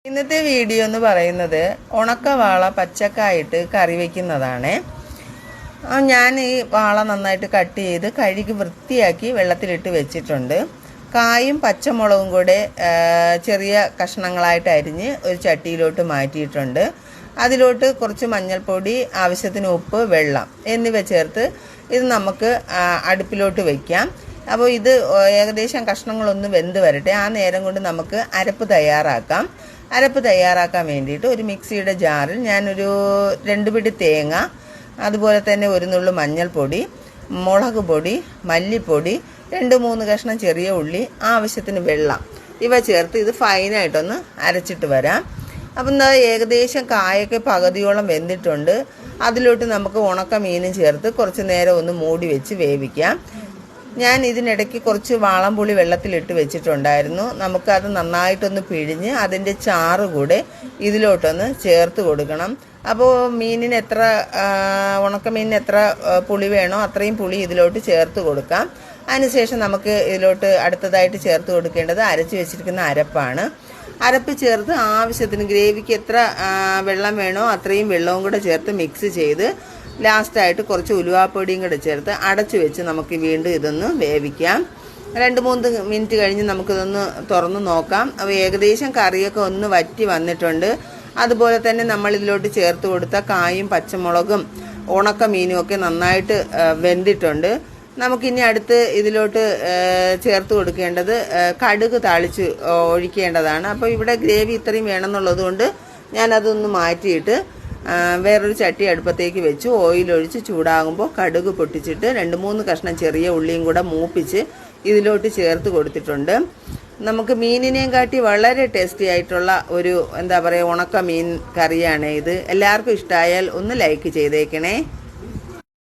ഇന്നത്തെ വീഡിയോ എന്ന് പറയുന്നത് ഉണക്കവാള പച്ചക്കായിട്ട് കറി വയ്ക്കുന്നതാണ്. ഞാൻ ഈ വാള നന്നായിട്ട് കട്ട് ചെയ്ത് കഴുകി വൃത്തിയാക്കി വെള്ളത്തിലിട്ട് വെച്ചിട്ടുണ്ട്. കായും പച്ചമുളകും കൂടെ ചെറിയ കഷ്ണങ്ങളായിട്ട് അരിഞ്ഞ് ഒരു ചട്ടിയിലോട്ട് മാറ്റിയിട്ടുണ്ട്. അതിലോട്ട് കുറച്ച് മഞ്ഞൾപ്പൊടി, ആവശ്യത്തിന് ഉപ്പ്, വെള്ളം എന്നിവ ചേർത്ത് ഇത് നമുക്ക് അടുപ്പിലോട്ട് വയ്ക്കാം. അപ്പോൾ ഇത് ഏകദേശം കഷ്ണങ്ങളൊന്ന് വെന്ത് വരട്ടെ. ആ നേരം കൊണ്ട് നമുക്ക് അരപ്പ് തയ്യാറാക്കാം. അരപ്പ് തയ്യാറാക്കാൻ വേണ്ടിയിട്ട് ഒരു മിക്സിയുടെ ജാറിൽ ഞാനൊരു 2 പിടി തേങ്ങ, അതുപോലെ തന്നെ ഒരു നുള്ളു മഞ്ഞൾപ്പൊടി, മുളക് പൊടി, മല്ലിപ്പൊടി, 2-3 കഷ്ണം ചെറിയ ഉള്ളി, ആവശ്യത്തിന് വെള്ളം ഇവ ചേർത്ത് ഇത് ഫൈനായിട്ടൊന്ന് അരച്ചിട്ട് വരാം. അപ്പം ഏകദേശം കായൊക്കെ പകുതിയോളം വെന്തിട്ടുണ്ട്. അതിലോട്ട് നമുക്ക് ഉണക്ക മീനും ചേർത്ത് കുറച്ച് നേരം ഒന്ന് മൂടി വെച്ച് വേവിക്കാം. ഞാൻ ഇതിനിടയ്ക്ക് കുറച്ച് വാളംപുളി വെള്ളത്തിലിട്ട് വെച്ചിട്ടുണ്ടായിരുന്നു. നമുക്കത് നന്നായിട്ടൊന്ന് പിഴിഞ്ഞ് അതിൻ്റെ ചാറ് കൂടെ ഇതിലോട്ടൊന്ന് ചേർത്ത് കൊടുക്കണം. അപ്പോൾ മീനിന് എത്ര ഉണക്കമീനിന് എത്ര പുളി വേണോ അത്രയും പുളി ഇതിലോട്ട് ചേർത്ത് കൊടുക്കാം. അതിനുശേഷം നമുക്ക് ഇതിലോട്ട് അടുത്തതായിട്ട് ചേർത്ത് കൊടുക്കേണ്ടത് അരച്ച് വെച്ചിരിക്കുന്ന അരപ്പാണ്. അരപ്പ് ചേർത്ത് ആവശ്യത്തിന് ഗ്രേവിക്ക് എത്ര വെള്ളം വേണോ അത്രയും വെള്ളവും കൂടെ ചേർത്ത് മിക്സ് ചെയ്ത് ലാസ്റ്റായിട്ട് കുറച്ച് ഉലുവാപ്പൊടിയും കൂടെ ചേർത്ത് അടച്ചു വെച്ച് നമുക്ക് വീണ്ടും ഇതൊന്ന് വേവിക്കാം. 2-3 മിനിറ്റ് കഴിഞ്ഞ് നമുക്കിതൊന്ന് തുറന്ന് നോക്കാം. അപ്പോൾ ഏകദേശം കറിയൊക്കെ ഒന്ന് വറ്റി വന്നിട്ടുണ്ട്. അതുപോലെ തന്നെ നമ്മൾ ഇതിലോട്ട് ചേർത്ത് കൊടുത്ത കായും പച്ചമുളകും ഉണക്ക മീനും ഒക്കെ നന്നായിട്ട് വെന്തിട്ടുണ്ട്. നമുക്കിനി അടുത്ത് ഇതിലോട്ട് ചേർത്ത് കൊടുക്കേണ്ടത് കടുക് താളിച്ച് ഒഴിക്കേണ്ടതാണ്. അപ്പോൾ ഇവിടെ ഗ്രേവി ഇത്രയും വേണമെന്നുള്ളത് കൊണ്ട് ഞാനതൊന്ന് മാറ്റിയിട്ട് വേറൊരു ചട്ടി അടുപ്പത്തേക്ക് വെച്ച് ഓയിലൊഴിച്ച് ചൂടാകുമ്പോൾ കടുക് പൊട്ടിച്ചിട്ട് 2-3 കഷ്ണം ചെറിയ ഉള്ളിയും കൂടെ മൂപ്പിച്ച് ഇതിലോട്ട് ചേർത്ത് കൊടുത്തിട്ടുണ്ട്. നമുക്ക് മീനിനെയും കാട്ടി വളരെ ടേസ്റ്റി ആയിട്ടുള്ള ഒരു ഉണക്ക മീൻ കറിയാണ് ഇത്. എല്ലാവർക്കും ഇഷ്ടമായാൽ ഒന്ന് ലൈക്ക് ചെയ്തേക്കണേ.